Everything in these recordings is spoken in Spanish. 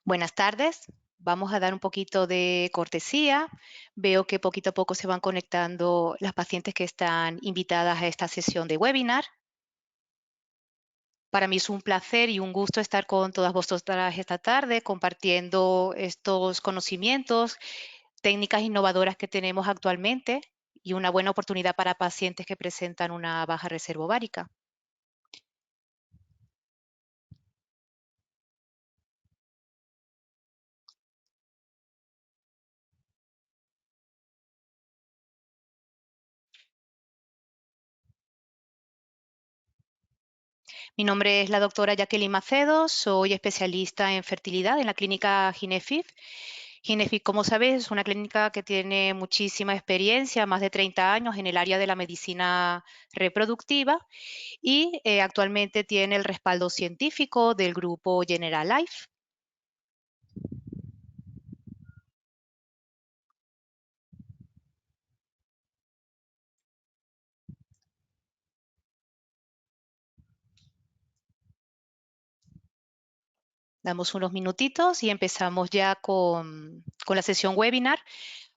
Buenas tardes. Vamos a dar un poquito de cortesía. Veo que poquito a poco se van conectando las pacientes que están invitadas a esta sesión de webinar. Para mí es un placer y un gusto estar con todas vosotras esta tarde compartiendo estos conocimientos, técnicas innovadoras que tenemos actualmente y una buena oportunidad para pacientes que presentan una baja reserva ovárica. Mi nombre es la doctora Jacqueline Macedo, soy especialista en fertilidad en la clínica Ginefif. Ginefif, como sabes, es una clínica que tiene muchísima experiencia, más de 30 años en el área de la medicina reproductiva y actualmente tiene el respaldo científico del grupo General Life. Damos unos minutitos y empezamos ya con la sesión webinar.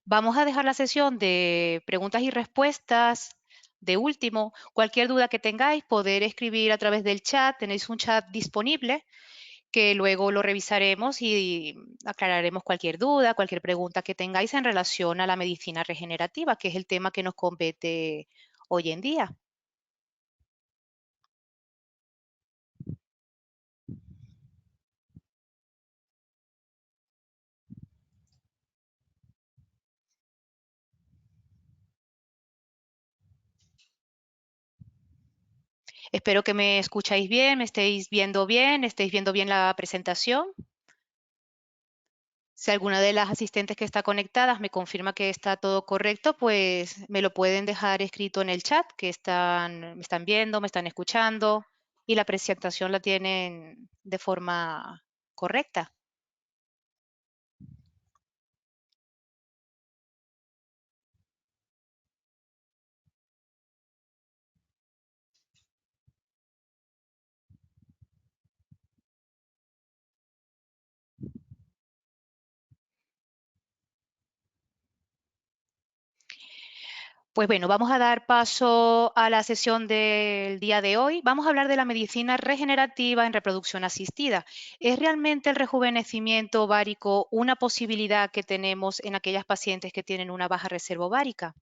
Vamos a dejar la sesión de preguntas y respuestas. De último, cualquier duda que tengáis, poder escribir a través del chat. Tenéis un chat disponible que luego lo revisaremos y aclararemos cualquier duda, cualquier pregunta que tengáis en relación a la medicina regenerativa, que es el tema que nos compete hoy en día. Espero que me escucháis bien, me estéis viendo bien la presentación. Si alguna de las asistentes que está conectadas me confirma que está todo correcto, pues me lo pueden dejar escrito en el chat, que me están viendo, me están escuchando y la presentación la tienen de forma correcta. Pues bueno, vamos a dar paso a la sesión del día de hoy. Vamos a hablar de la medicina regenerativa en reproducción asistida. ¿Es realmente el rejuvenecimiento ovárico una posibilidad que tenemos en aquellas pacientes que tienen una baja reserva ovárica?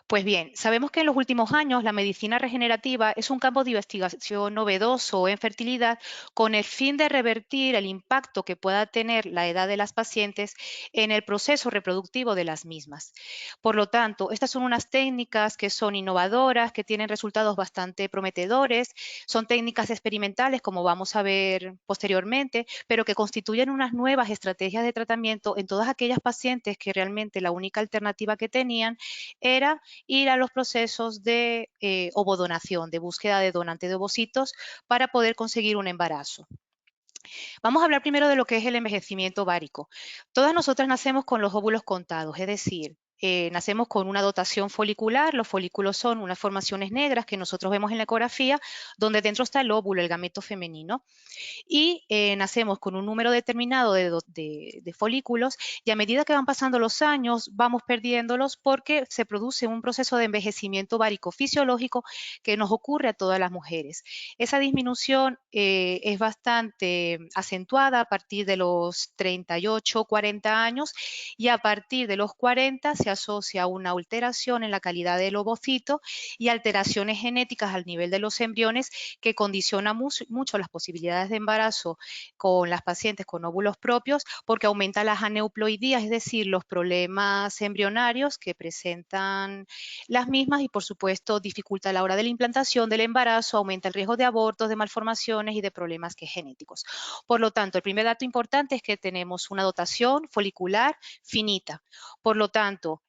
Pues bien, sabemos que en los últimos años la medicina regenerativa es un campo de investigación novedoso en fertilidad con el fin de revertir el impacto que pueda tener la edad de las pacientes en el proceso reproductivo de las mismas. Por lo tanto, estas son unas técnicas que son innovadoras, que tienen resultados bastante prometedores, son técnicas experimentales, como vamos a ver posteriormente, pero que constituyen unas nuevas estrategias de tratamiento en todas aquellas pacientes que realmente la única alternativa que tenían era ir a los procesos de ovodonación, de búsqueda de donante de ovocitos para poder conseguir un embarazo. Vamos a hablar primero de lo que es el envejecimiento ovárico. Todas nosotras nacemos con los óvulos contados, es decir, nacemos con una dotación folicular, los folículos son unas formaciones negras que nosotros vemos en la ecografía, donde dentro está el óvulo, el gameto femenino y nacemos con un número determinado de folículos y a medida que van pasando los años vamos perdiéndolos porque se produce un proceso de envejecimiento ovárico fisiológico que nos ocurre a todas las mujeres. Esa disminución es bastante acentuada a partir de los 38, 40 años y a partir de los 40 se asocia una alteración en la calidad del ovocito y alteraciones genéticas al nivel de los embriones que condiciona mucho las posibilidades de embarazo con las pacientes con óvulos propios porque aumenta las aneuploidías, es decir, los problemas embrionarios que presentan las mismas y, por supuesto, dificulta la hora de la implantación del embarazo, aumenta el riesgo de abortos, de malformaciones y de problemas genéticos. Por lo tanto, el primer dato importante es que tenemos una dotación folicular finita. Por lo tanto,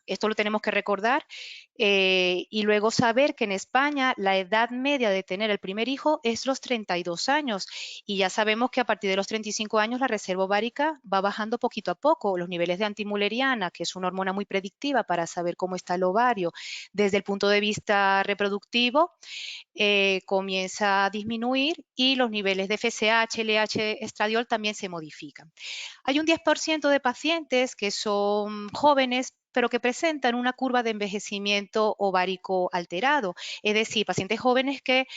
esto lo tenemos que recordar, y luego saber que en España la edad media de tener el primer hijo es los 32 años, y ya sabemos que a partir de los 35 años la reserva ovárica va bajando poquito a poco. Los niveles de antimuleriana, que es una hormona muy predictiva para saber cómo está el ovario desde el punto de vista reproductivo, comienza a disminuir, y los niveles de FSH, LH, estradiol también se modifican. Hay un 10% de pacientes que son jóvenes, pero que presentan una curva de envejecimiento ovárico alterado, es decir, pacientes jóvenes que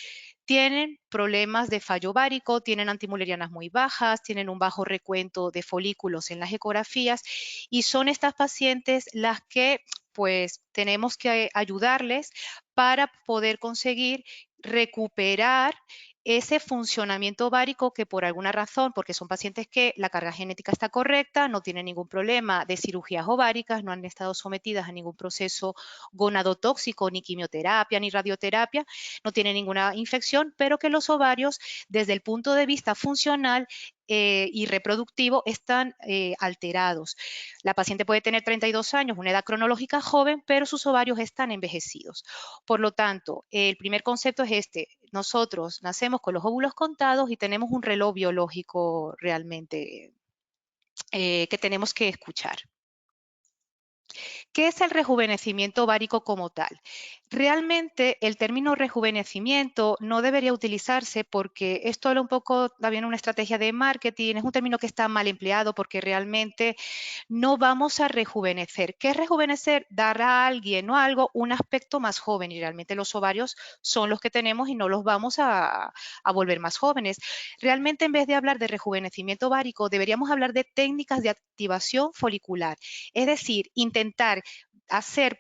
tienen problemas de fallo ovárico, tienen antimulerianas muy bajas, tienen un bajo recuento de folículos en las ecografías, y son estas pacientes las que pues tenemos que ayudarles para poder conseguir recuperar ese funcionamiento ovárico que por alguna razón, porque son pacientes que la carga genética está correcta, no tienen ningún problema de cirugías ováricas, no han estado sometidas a ningún proceso gonadotóxico, ni quimioterapia, ni radioterapia, no tienen ninguna infección, pero que los ovarios, desde el punto de vista funcional y reproductivo, están alterados. La paciente puede tener 32 años, una edad cronológica joven, pero sus ovarios están envejecidos. Por lo tanto, el primer concepto es este: nosotros nacemos con los óvulos contados y tenemos un reloj biológico realmente que tenemos que escuchar. ¿Qué es el rejuvenecimiento ovárico como tal? Realmente el término rejuvenecimiento no debería utilizarse, porque esto es un poco también una estrategia de marketing, es un término que está mal empleado, porque realmente no vamos a rejuvenecer. ¿Qué es rejuvenecer? Dar a alguien o algo un aspecto más joven, y realmente los ovarios son los que tenemos y no los vamos a volver más jóvenes. Realmente, en vez de hablar de rejuvenecimiento ovárico, deberíamos hablar de técnicas de activación folicular, es decir, intentar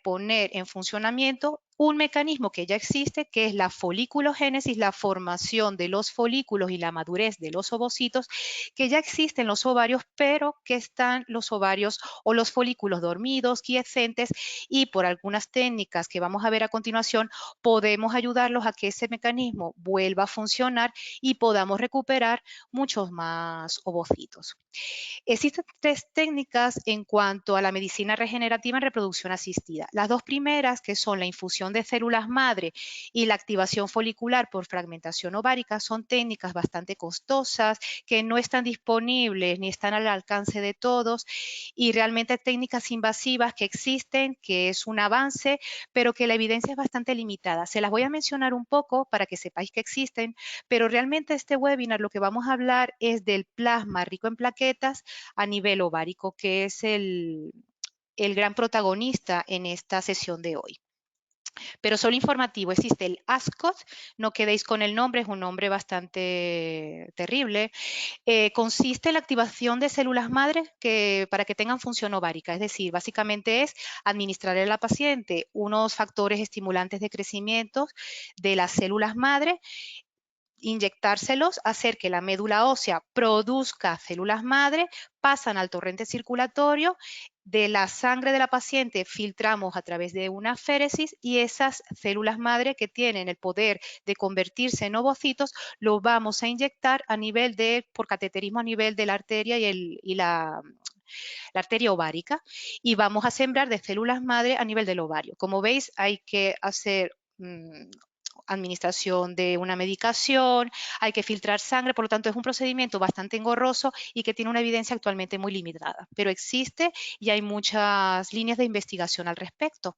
poner en funcionamiento un mecanismo que ya existe, que es la foliculogénesis, la formación de los folículos y la madurez de los ovocitos, que ya existen en los ovarios, pero que están los ovarios o los folículos dormidos, quiescentes, y por algunas técnicas que vamos a ver a continuación, podemos ayudarlos a que ese mecanismo vuelva a funcionar y podamos recuperar muchos más ovocitos. Existen tres técnicas en cuanto a la medicina regenerativa en reproducción asistida. Las dos primeras, que son la infusión de células madre y la activación folicular por fragmentación ovárica, son técnicas bastante costosas, que no están disponibles ni están al alcance de todos, y realmente técnicas invasivas que existen, que es un avance, pero que la evidencia es bastante limitada. Se las voy a mencionar un poco para que sepáis que existen, pero realmente este webinar lo que vamos a hablar es del plasma rico en plaquetas a nivel ovárico, que es el gran protagonista en esta sesión de hoy. Pero solo informativo, existe el ASCOT, no quedéis con el nombre, es un nombre bastante terrible. Consiste en la activación de células madres para que tengan función ovárica, es decir, básicamente es administrar a la paciente unos factores estimulantes de crecimiento de las células madre, inyectárselos, hacer que la médula ósea produzca células madre, pasan al torrente circulatorio, de la sangre de la paciente filtramos a través de una féresis, y esas células madre, que tienen el poder de convertirse en ovocitos, lo vamos a inyectar por cateterismo a nivel de la arteria y la arteria ovárica, y vamos a sembrar de células madre a nivel del ovario. Como veis, hay que hacer administración de una medicación, hay que filtrar sangre, por lo tanto es un procedimiento bastante engorroso y que tiene una evidencia actualmente muy limitada, pero existe y hay muchas líneas de investigación al respecto.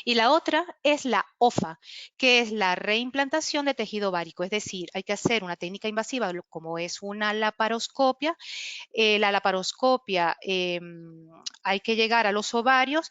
Y la otra es la OFA, que es la reimplantación de tejido ovárico, es decir, hay que hacer una técnica invasiva como es una laparoscopia. La laparoscopia, hay que llegar a los ovarios,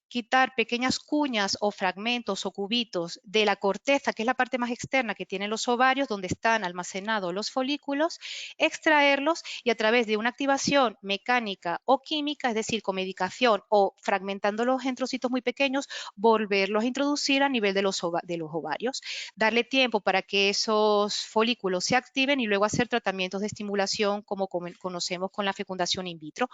quitar pequeñas cuñas o fragmentos o cubitos de la corteza, que es la parte más externa que tienen los ovarios, donde están almacenados los folículos, extraerlos, y a través de una activación mecánica o química, es decir, con medicación o fragmentándolos en trocitos muy pequeños, volverlos a introducir a nivel de los ovarios, darle tiempo para que esos folículos se activen y luego hacer tratamientos de estimulación como conocemos con la fecundación in vitro.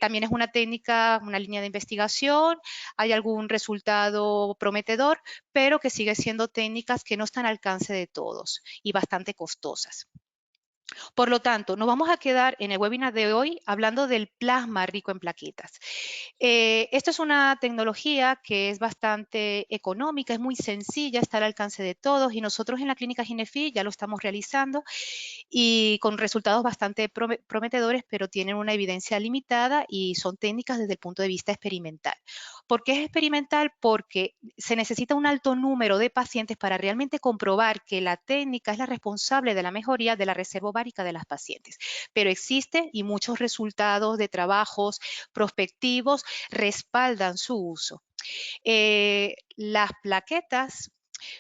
También es una técnica, una línea de investigación, hay algún resultado prometedor, pero que sigue siendo técnicas que no están al alcance de todos y bastante costosas. Por lo tanto, nos vamos a quedar en el webinar de hoy hablando del plasma rico en plaquetas. Esta es una tecnología que es bastante económica, es muy sencilla, está al alcance de todos y nosotros en la clínica Ginefi ya lo estamos realizando y con resultados bastante prometedores, pero tienen una evidencia limitada y son técnicas desde el punto de vista experimental. ¿Por qué es experimental? Porque se necesita un alto número de pacientes para realmente comprobar que la técnica es la responsable de la mejoría de la reserva ovárica de las pacientes. Pero existe y muchos resultados de trabajos prospectivos respaldan su uso. Las plaquetas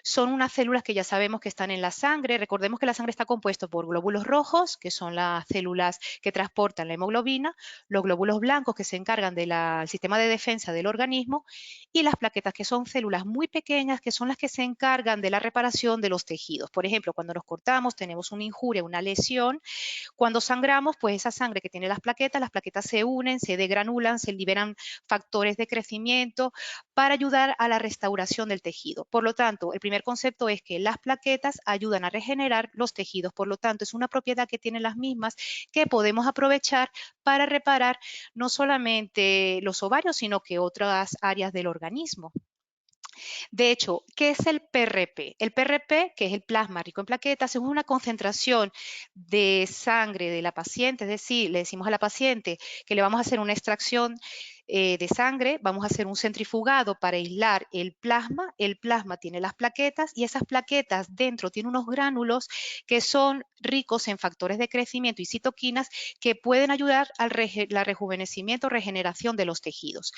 son unas células que ya sabemos que están en la sangre. Recordemos que la sangre está compuesta por glóbulos rojos, que son las células que transportan la hemoglobina, los glóbulos blancos que se encargan del sistema de defensa del organismo y las plaquetas, que son células muy pequeñas, que son las que se encargan de la reparación de los tejidos. Por ejemplo, cuando nos cortamos, tenemos una injuria, una lesión, cuando sangramos, pues esa sangre que tiene las plaquetas se unen, se degranulan, se liberan factores de crecimiento para ayudar a la restauración del tejido. Por lo tanto, el primer concepto es que las plaquetas ayudan a regenerar los tejidos. Por lo tanto, es una propiedad que tienen las mismas que podemos aprovechar para reparar no solamente los ovarios, sino que otras áreas del organismo. De hecho, ¿qué es el PRP? El PRP, que es el plasma rico en plaquetas, es una concentración de sangre de la paciente, es decir, le decimos a la paciente que le vamos a hacer una extracción de sangre, vamos a hacer un centrifugado para aislar el plasma tiene las plaquetas y esas plaquetas dentro tienen unos gránulos que son ricos en factores de crecimiento y citoquinas que pueden ayudar al rejuvenecimiento, regeneración de los tejidos.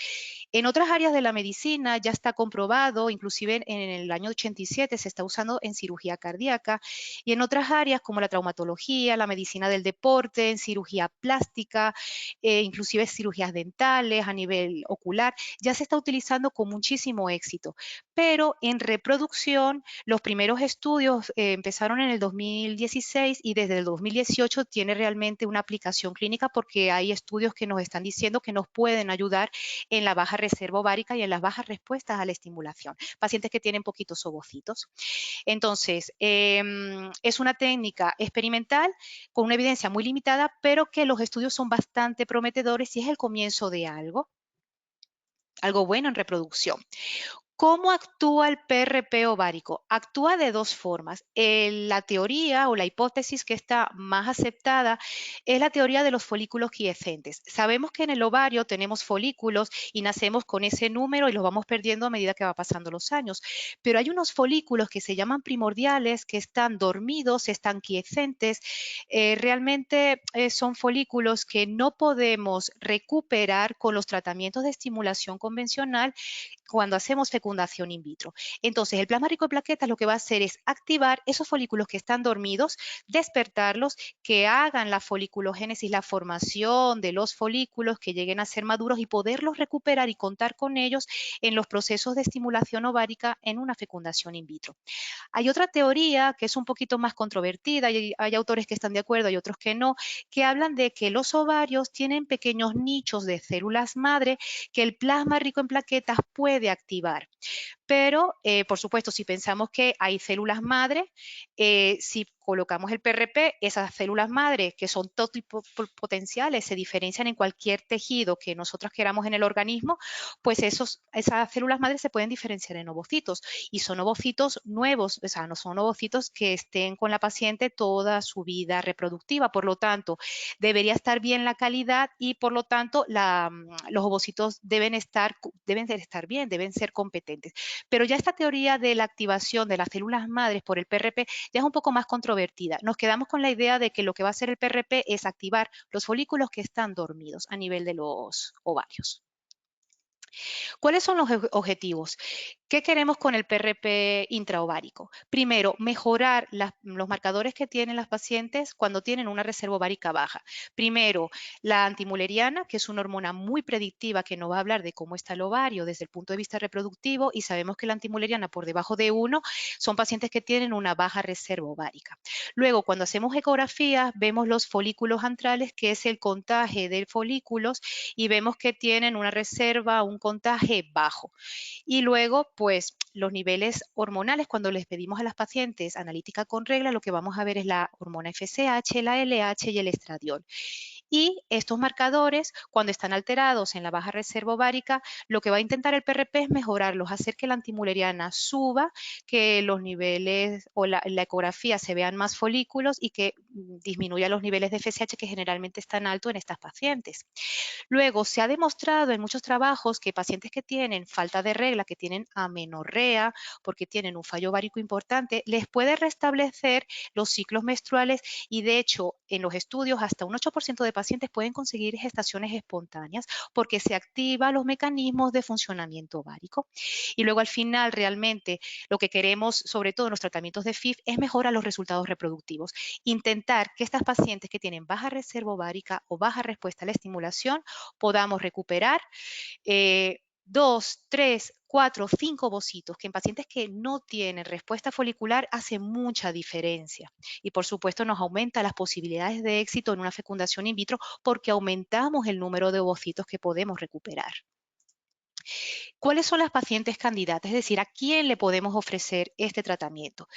En otras áreas de la medicina ya está comprobado, inclusive en el año 87 se está usando en cirugía cardíaca y en otras áreas como la traumatología, la medicina del deporte, en cirugía plástica, inclusive cirugías dentales a nivel ocular, ya se está utilizando con muchísimo éxito. Pero en reproducción, los primeros estudios empezaron en el 2016 y desde el 2018 tiene realmente una aplicación clínica porque hay estudios que nos están diciendo que nos pueden ayudar en la baja reserva ovárica y en las bajas respuestas a la estimulación. Pacientes que tienen poquitos ovocitos. Entonces, es una técnica experimental con una evidencia muy limitada, pero que los estudios son bastante prometedores y es el comienzo de algo bueno en reproducción. ¿Cómo actúa el PRP ovárico? Actúa de dos formas. La teoría o la hipótesis que está más aceptada es la teoría de los folículos quiescentes. Sabemos que en el ovario tenemos folículos y nacemos con ese número y los vamos perdiendo a medida que va pasando los años. Pero hay unos folículos que se llaman primordiales, que están dormidos, están quiescentes. Realmente son folículos que no podemos recuperar con los tratamientos de estimulación convencional cuando hacemos fecundación in vitro. Entonces, el plasma rico en plaquetas lo que va a hacer es activar esos folículos que están dormidos, despertarlos, que hagan la foliculogénesis, la formación de los folículos, que lleguen a ser maduros y poderlos recuperar y contar con ellos en los procesos de estimulación ovárica en una fecundación in vitro. Hay otra teoría que es un poquito más controvertida, y hay autores que están de acuerdo y otros que no, que hablan de que los ovarios tienen pequeños nichos de células madre que el plasma rico en plaquetas puede activar. Pero, por supuesto, si pensamos que hay células madre, si colocamos el PRP, esas células madre, que son totipotenciales, se diferencian en cualquier tejido que nosotros queramos en el organismo, pues esas células madre se pueden diferenciar en ovocitos y son ovocitos nuevos, o sea, no son ovocitos que estén con la paciente toda su vida reproductiva. Por lo tanto, debería estar bien la calidad y por lo tanto los ovocitos deben estar bien, deben ser competentes. Pero ya esta teoría de la activación de las células madres por el PRP ya es un poco más controvertida. Nos quedamos con la idea de que lo que va a hacer el PRP es activar los folículos que están dormidos a nivel de los ovarios. ¿Cuáles son los objetivos? ¿Qué queremos con el PRP intraovárico? Primero, mejorar los marcadores que tienen las pacientes cuando tienen una reserva ovárica baja. Primero, la antimuleriana, que es una hormona muy predictiva que nos va a hablar de cómo está el ovario desde el punto de vista reproductivo y sabemos que la antimuleriana por debajo de 1 son pacientes que tienen una baja reserva ovárica. Luego, cuando hacemos ecografías, vemos los folículos antrales, que es el contaje de folículos y vemos que tienen una reserva, un contaje bajo. Y luego Pues los niveles hormonales, cuando les pedimos a las pacientes analítica con regla, lo que vamos a ver es la hormona FSH, la LH y el estradiol. Y estos marcadores, cuando están alterados en la baja reserva ovárica, lo que va a intentar el PRP es mejorarlos, hacer que la antimuleriana suba, que los niveles o la ecografía se vean más folículos y que disminuya los niveles de FSH que generalmente están altos en estas pacientes. Luego, se ha demostrado en muchos trabajos que pacientes que tienen falta de regla, que tienen amenorrea, porque tienen un fallo ovárico importante, les puede restablecer los ciclos menstruales y de hecho, en los estudios, hasta un 8% de pacientes pueden conseguir gestaciones espontáneas porque se activan los mecanismos de funcionamiento ovárico. Y luego al final, realmente, lo que queremos, sobre todo en los tratamientos de FIF, es mejorar los resultados reproductivos. Intentar que estas pacientes que tienen baja reserva ovárica o baja respuesta a la estimulación podamos recuperar 2, 3, 4, 5 ovocitos, que en pacientes que no tienen respuesta folicular hace mucha diferencia. Y por supuesto nos aumenta las posibilidades de éxito en una fecundación in vitro porque aumentamos el número de ovocitos que podemos recuperar. ¿Cuáles son las pacientes candidatas? Es decir, ¿a quién le podemos ofrecer este tratamiento?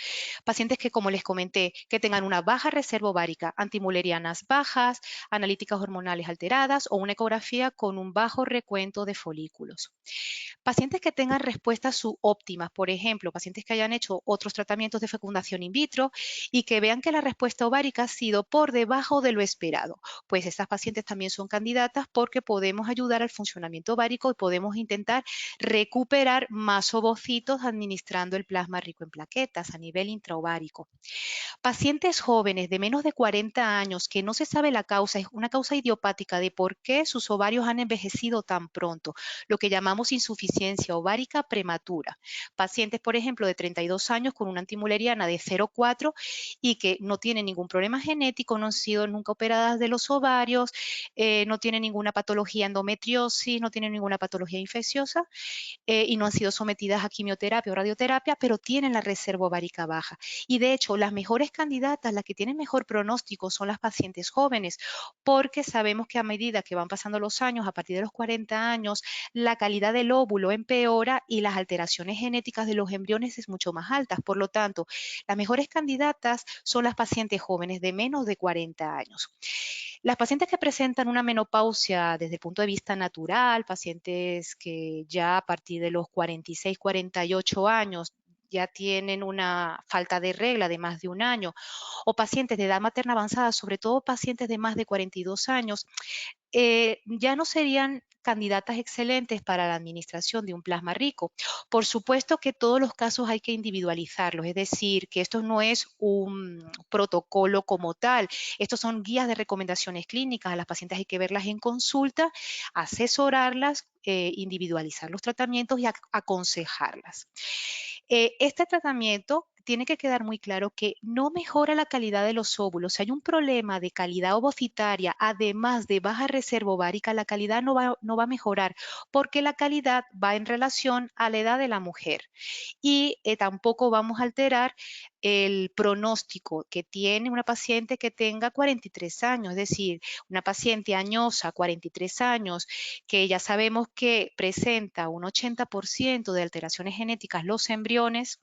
Pacientes que, como les comenté, que tengan una baja reserva ovárica, antimulerianas bajas, analíticas hormonales alteradas o una ecografía con un bajo recuento de folículos. Pacientes que tengan respuestas subóptimas, por ejemplo, pacientes que hayan hecho otros tratamientos de fecundación in vitro y que vean que la respuesta ovárica ha sido por debajo de lo esperado. Pues estas pacientes también son candidatas porque podemos ayudar al funcionamiento ovárico y podemos intentar recuperar más ovocitos administrando el plasma rico en plaquetas a nivel intraovárico. Pacientes jóvenes de menos de 40 años que no se sabe la causa, es una causa idiopática de por qué sus ovarios han envejecido tan pronto, lo que llamamos insuficiencia ovárica prematura. Pacientes, por ejemplo, de 32 años con una antimuleriana de 0,4 y que no tienen ningún problema genético, no han sido nunca operadas de los ovarios, no tienen ninguna patología endometriosis, no tienen ninguna patología infecciosa y no han sido sometidas a quimioterapia o radioterapia, pero tienen la reserva ovárica baja. Y de hecho, las mejores candidatas, las que tienen mejor pronóstico, son las pacientes jóvenes, porque sabemos que a medida que van pasando los años, a partir de los 40 años, la calidad del óvulo empeora y las alteraciones genéticas de los embriones es mucho más altas. Por lo tanto, las mejores candidatas son las pacientes jóvenes de menos de 40 años. Las pacientes que presentan una menopausia desde el punto de vista natural, pacientes que ya a partir de los 46, 48 años ya tienen una falta de regla de más de un año, o pacientes de edad materna avanzada, sobre todo pacientes de más de 42 años, ya no serían candidatas excelentes para la administración de un plasma rico. Por supuesto que todos los casos hay que individualizarlos, es decir, que esto no es un protocolo como tal, estos son guías de recomendaciones clínicas, a las pacientes hay que verlas en consulta, asesorarlas, individualizar los tratamientos y aconsejarlas. Este tratamiento tiene que quedar muy claro que no mejora la calidad de los óvulos. Si hay un problema de calidad ovocitaria, además de baja reserva ovárica, la calidad no va a mejorar porque la calidad va en relación a la edad de la mujer. Y tampoco vamos a alterar el pronóstico que tiene una paciente que tenga 43 años, es decir, una paciente añosa, 43 años, que ya sabemos que presenta un 80% de alteraciones genéticas los embriones,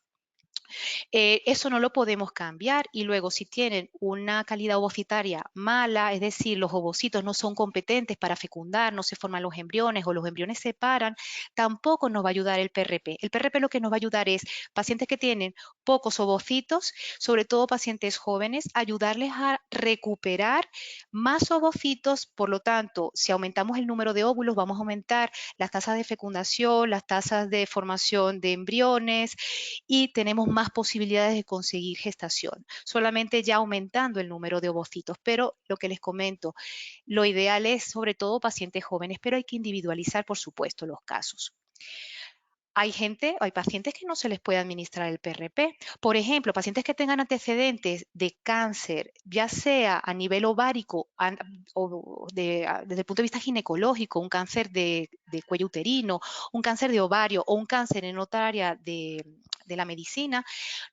eso no lo podemos cambiar y luego si tienen una calidad ovocitaria mala, es decir, los ovocitos no son competentes para fecundar, no se forman los embriones o los embriones se paran, tampoco nos va a ayudar el PRP. El PRP lo que nos va a ayudar es pacientes que tienen pocos ovocitos, sobre todo pacientes jóvenes, ayudarles a recuperar más ovocitos, por lo tanto, si aumentamos el número de óvulos, vamos a aumentar las tasas de fecundación, las tasas de formación de embriones, y tenemos más posibilidades de conseguir gestación, solamente ya aumentando el número de ovocitos. Pero lo que les comento, lo ideal es sobre todo pacientes jóvenes, pero hay que individualizar, por supuesto, los casos. Hay pacientes que no se les puede administrar el PRP. Por ejemplo, pacientes que tengan antecedentes de cáncer, ya sea a nivel ovárico o desde el punto de vista ginecológico, un cáncer de cuello uterino, un cáncer de ovario o un cáncer en otra área de la medicina,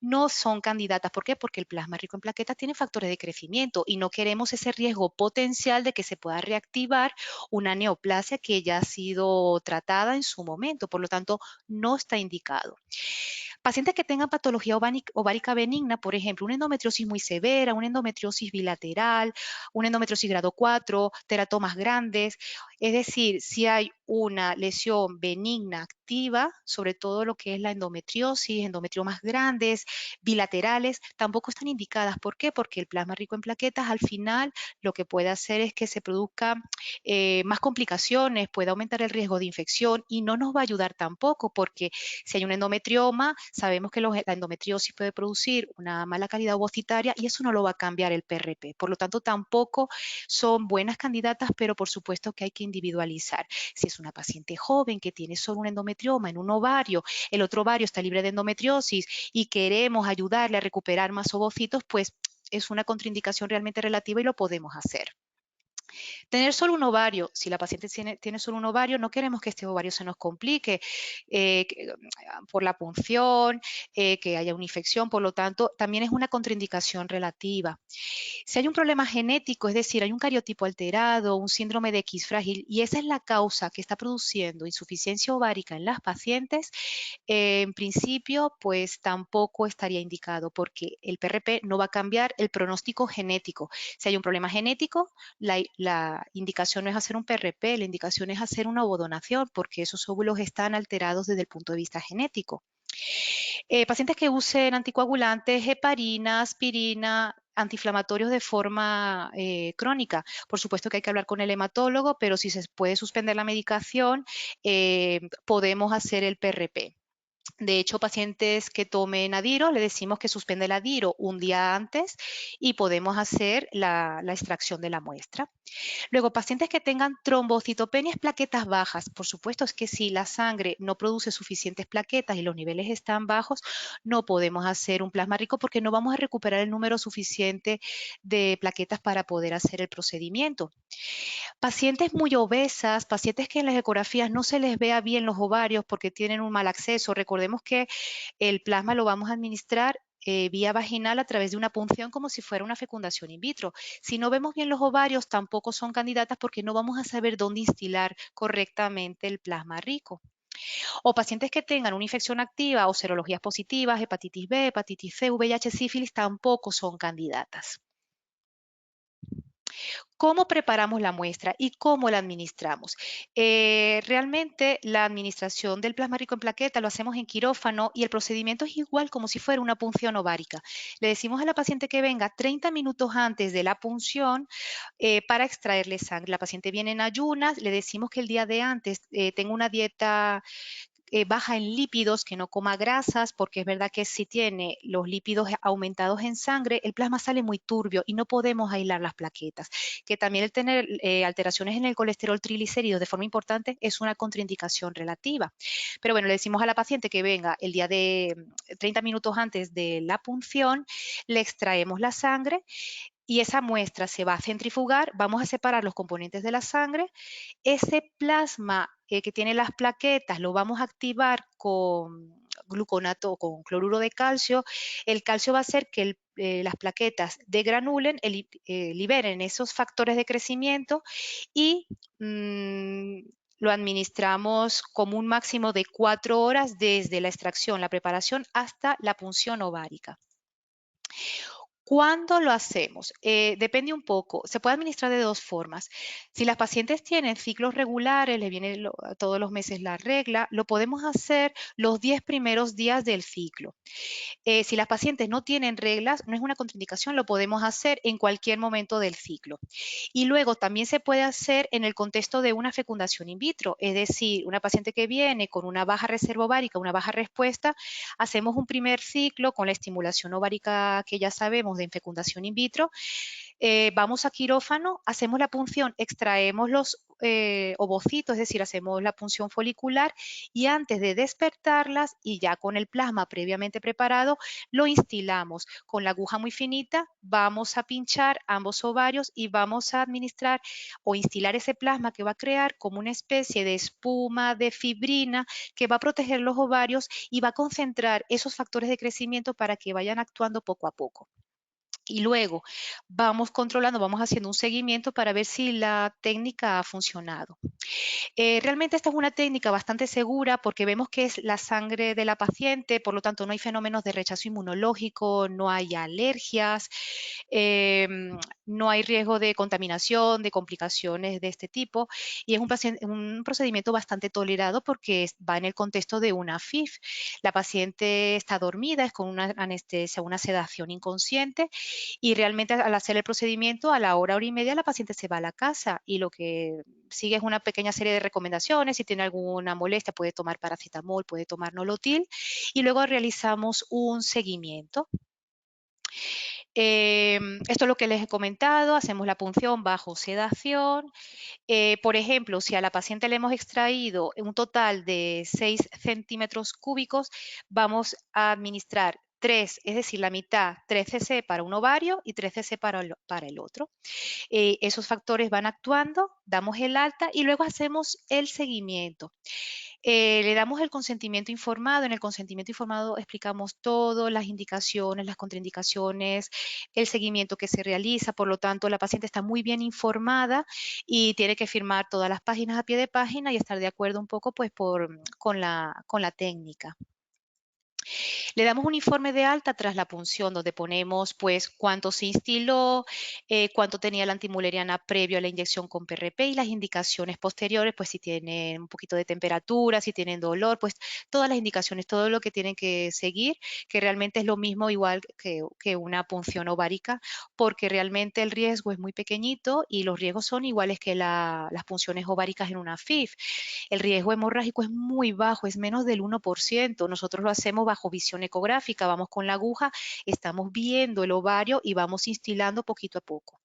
no son candidatas. ¿Por qué? Porque el plasma rico en plaquetas tiene factores de crecimiento y no queremos ese riesgo potencial de que se pueda reactivar una neoplasia que ya ha sido tratada en su momento. Por lo tanto, no está indicado. Pacientes que tengan patología ovárica benigna, por ejemplo, una endometriosis muy severa, una endometriosis bilateral, una endometriosis grado 4, teratomas grandes, es decir, si hay una lesión benigna activa, sobre todo lo que es la endometriosis, endometriomas grandes, bilaterales, tampoco están indicadas. ¿Por qué? Porque el plasma rico en plaquetas al final lo que puede hacer es que se produzca más complicaciones, puede aumentar el riesgo de infección y no nos va a ayudar tampoco porque si hay un endometrioma, sabemos que la endometriosis puede producir una mala calidad ovocitaria y eso no lo va a cambiar el PRP. Por lo tanto, tampoco son buenas candidatas, pero por supuesto que hay que individualizar. Si es una paciente joven que tiene solo un endometrioma en un ovario, el otro ovario está libre de endometriosis y queremos ayudarle a recuperar más ovocitos, pues es una contraindicación realmente relativa y lo podemos hacer. Tener solo un ovario, si la paciente tiene solo un ovario, no queremos que este ovario se nos complique por la punción, que haya una infección, por lo tanto, también es una contraindicación relativa. Si hay un problema genético, es decir, hay un cariotipo alterado, un síndrome de X frágil, y esa es la causa que está produciendo insuficiencia ovárica en las pacientes, en principio, pues tampoco estaría indicado porque el PRP no va a cambiar el pronóstico genético. Si hay un problema genético, la indicación no es hacer un PRP, la indicación es hacer una ovodonación porque esos óvulos están alterados desde el punto de vista genético. Pacientes que usen anticoagulantes, heparina, aspirina, antiinflamatorios de forma crónica. Por supuesto que hay que hablar con el hematólogo, pero si se puede suspender la medicación, podemos hacer el PRP. De hecho, pacientes que tomen Adiro, le decimos que suspende el Adiro un día antes y podemos hacer la extracción de la muestra. Luego, pacientes que tengan trombocitopenias, plaquetas bajas. Por supuesto, es que si la sangre no produce suficientes plaquetas y los niveles están bajos, no podemos hacer un plasma rico porque no vamos a recuperar el número suficiente de plaquetas para poder hacer el procedimiento. Pacientes muy obesas, pacientes que en las ecografías no se les vea bien los ovarios porque tienen un mal acceso. Recordemos que el plasma lo vamos a administrar vía vaginal a través de una punción como si fuera una fecundación in vitro. Si no vemos bien los ovarios, tampoco son candidatas porque no vamos a saber dónde instilar correctamente el plasma rico. O pacientes que tengan una infección activa o serologías positivas, hepatitis B, hepatitis C, VIH, sífilis, tampoco son candidatas. ¿Cómo preparamos la muestra y cómo la administramos? Realmente la administración del plasma rico en plaqueta lo hacemos en quirófano y el procedimiento es igual como si fuera una punción ovárica. Le decimos a la paciente que venga 30 minutos antes de la punción para extraerle sangre. La paciente viene en ayunas, le decimos que el día de antes tenga una dieta baja en lípidos, que no coma grasas, porque es verdad que si tiene los lípidos aumentados en sangre, el plasma sale muy turbio y no podemos aislar las plaquetas. Que también el tener alteraciones en el colesterol triglicéridos de forma importante es una contraindicación relativa. Pero bueno, le decimos a la paciente que venga el día de 30 minutos antes de la punción, le extraemos la sangre y esa muestra se va a centrifugar, vamos a separar los componentes de la sangre, ese plasma que tiene las plaquetas lo vamos a activar con gluconato, con cloruro de calcio, el calcio va a hacer que las plaquetas degranulen, liberen esos factores de crecimiento y lo administramos como un máximo de 4 horas desde la extracción, la preparación hasta la punción ovárica. ¿Cuándo lo hacemos? Depende un poco. Se puede administrar de dos formas. Si las pacientes tienen ciclos regulares, les viene todos los meses la regla, lo podemos hacer los 10 primeros días del ciclo. Si las pacientes no tienen reglas, no es una contraindicación, lo podemos hacer en cualquier momento del ciclo. Y luego también se puede hacer en el contexto de una fecundación in vitro, es decir, una paciente que viene con una baja reserva ovárica, una baja respuesta, hacemos un primer ciclo con la estimulación ovárica que ya sabemos de fecundación in vitro, Vamos a quirófano, hacemos la punción, extraemos los ovocitos, es decir, hacemos la punción folicular y antes de despertarlas y ya con el plasma previamente preparado, lo instilamos. Con la aguja muy finita vamos a pinchar ambos ovarios y vamos a administrar o instilar ese plasma que va a crear como una especie de espuma de fibrina que va a proteger los ovarios y va a concentrar esos factores de crecimiento para que vayan actuando poco a poco. Y luego vamos controlando, vamos haciendo un seguimiento para ver si la técnica ha funcionado. Realmente esta es una técnica bastante segura porque vemos que es la sangre de la paciente, por lo tanto no hay fenómenos de rechazo inmunológico, no hay alergias, no hay riesgo de contaminación, de complicaciones de este tipo y es un procedimiento bastante tolerado porque va en el contexto de una FIF. La paciente está dormida, es con una anestesia, una sedación inconsciente y realmente al hacer el procedimiento a la hora y media la paciente se va a la casa y lo que sigue es una pequeña serie de recomendaciones. Si tiene alguna molestia puede tomar paracetamol, puede tomar nolotil y luego realizamos un seguimiento. Esto es lo que les he comentado, hacemos la punción bajo sedación. Por ejemplo, si a la paciente le hemos extraído un total de 6 centímetros cúbicos, vamos a administrar 3, es decir, la mitad, 3 cc para un ovario y 3 cc para el otro. Esos factores van actuando, damos el alta y luego hacemos el seguimiento. Le damos el consentimiento informado. En el consentimiento informado explicamos todo, las indicaciones, las contraindicaciones, el seguimiento que se realiza. Por lo tanto, la paciente está muy bien informada y tiene que firmar todas las páginas a pie de página y estar de acuerdo un poco pues, con la técnica. Le damos un informe de alta tras la punción donde ponemos pues cuánto se instiló, cuánto tenía la antimuleriana previo a la inyección con PRP y las indicaciones posteriores, pues si tienen un poquito de temperatura, si tienen dolor, pues todas las indicaciones, todo lo que tienen que seguir, que realmente es lo mismo igual que una punción ovárica, porque realmente el riesgo es muy pequeñito y los riesgos son iguales que las punciones ováricas en una FIF. El riesgo hemorrágico es muy bajo, es menos del 1%. Nosotros lo hacemos bajo visión ecográfica, vamos con la aguja, estamos viendo el ovario y vamos instilando poquito a poco.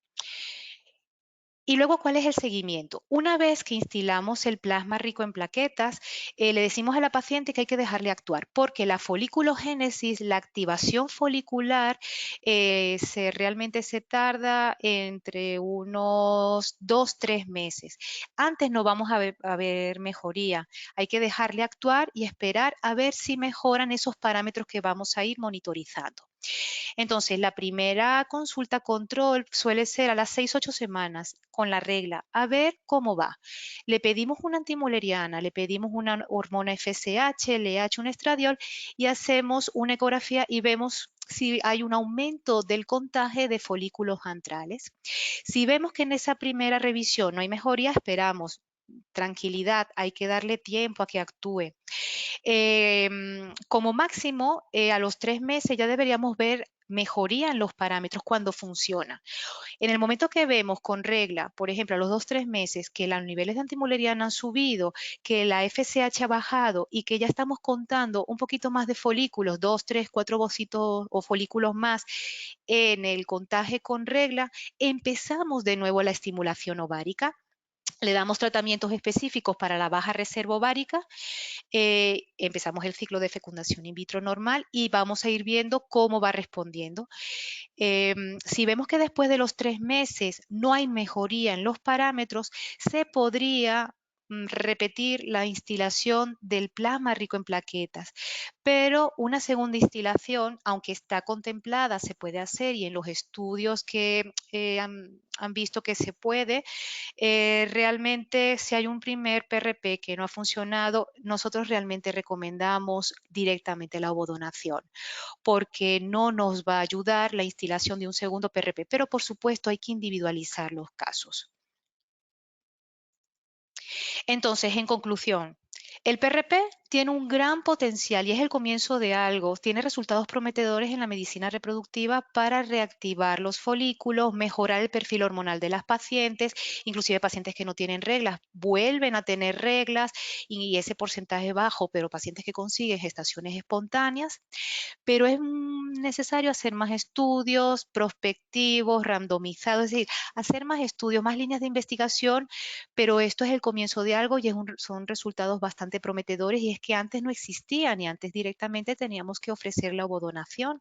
Y luego, ¿cuál es el seguimiento? Una vez que instilamos el plasma rico en plaquetas, le decimos a la paciente que hay que dejarle actuar, porque la foliculogénesis, la activación folicular, realmente se tarda entre unos 2, 3 meses. Antes no vamos a ver mejoría. Hay que dejarle actuar y esperar a ver si mejoran esos parámetros que vamos a ir monitorizando. Entonces, la primera consulta control suele ser a las 6, 8 semanas con la regla, a ver cómo va. Le pedimos una antimuleriana, le pedimos una hormona FSH, LH, un estradiol y hacemos una ecografía y vemos si hay un aumento del contagio de folículos antrales. Si vemos que en esa primera revisión no hay mejoría, esperamos. Tranquilidad, hay que darle tiempo a que actúe. Como máximo, a los 3 meses ya deberíamos ver mejoría en los parámetros cuando funciona. En el momento que vemos con regla, por ejemplo, a los 2, 3 meses, que los niveles de antimuleriana han subido, que la FSH ha bajado y que ya estamos contando un poquito más de folículos, 2, 3, 4 ovocitos o folículos más en el contagio con regla, empezamos de nuevo la estimulación ovárica. Le damos tratamientos específicos para la baja reserva ovárica, empezamos el ciclo de fecundación in vitro normal y vamos a ir viendo cómo va respondiendo. Si vemos que después de los 3 meses no hay mejoría en los parámetros, se podría repetir la instilación del plasma rico en plaquetas, pero una segunda instilación, aunque está contemplada, se puede hacer y en los estudios que han visto que se puede, realmente si hay un primer PRP que no ha funcionado, nosotros realmente recomendamos directamente la ovodonación porque no nos va a ayudar la instilación de un segundo PRP, pero por supuesto hay que individualizar los casos. Entonces, en conclusión, El PRP tiene un gran potencial y es el comienzo de algo. Tiene resultados prometedores en la medicina reproductiva para reactivar los folículos, mejorar el perfil hormonal de las pacientes, inclusive pacientes que no tienen reglas vuelven a tener reglas y ese porcentaje bajo, pero pacientes que consiguen gestaciones espontáneas, pero es necesario hacer más estudios prospectivos, randomizados, es decir, hacer más estudios, más líneas de investigación, pero esto es el comienzo de algo y son resultados bastante prometedores y es que antes no existían y antes directamente teníamos que ofrecer la ovodonación.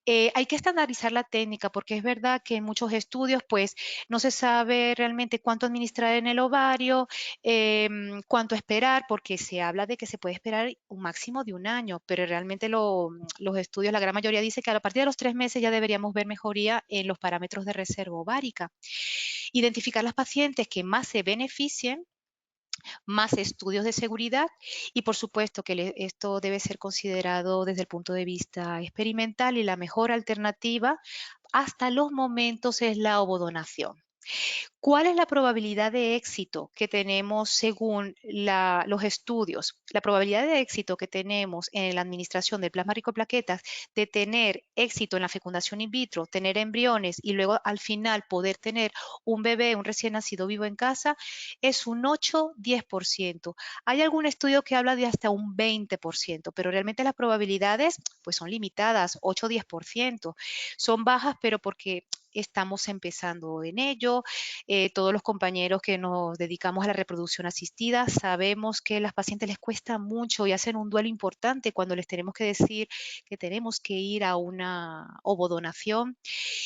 Hay que estandarizar la técnica porque es verdad que en muchos estudios pues no se sabe realmente cuánto administrar en el ovario, cuánto esperar, porque se habla de que se puede esperar un máximo de un año, pero realmente los estudios, la gran mayoría dice que a partir de los 3 meses ya deberíamos ver mejoría en los parámetros de reserva ovárica. Identificar las pacientes que más se beneficien, más estudios de seguridad y por supuesto que esto debe ser considerado desde el punto de vista experimental y la mejor alternativa hasta los momentos es la ovodonación. ¿Cuál es la probabilidad de éxito que tenemos según los estudios? La probabilidad de éxito que tenemos en la administración del plasma rico en plaquetas de tener éxito en la fecundación in vitro, tener embriones y luego al final poder tener un bebé, un recién nacido vivo en casa, es un 8-10%. Hay algún estudio que habla de hasta un 20%, pero realmente las probabilidades pues son limitadas, 8-10%. Son bajas, pero porque estamos empezando en ello. Todos los compañeros que nos dedicamos a la reproducción asistida sabemos que a las pacientes les cuesta mucho y hacen un duelo importante cuando les tenemos que decir que tenemos que ir a una ovodonación.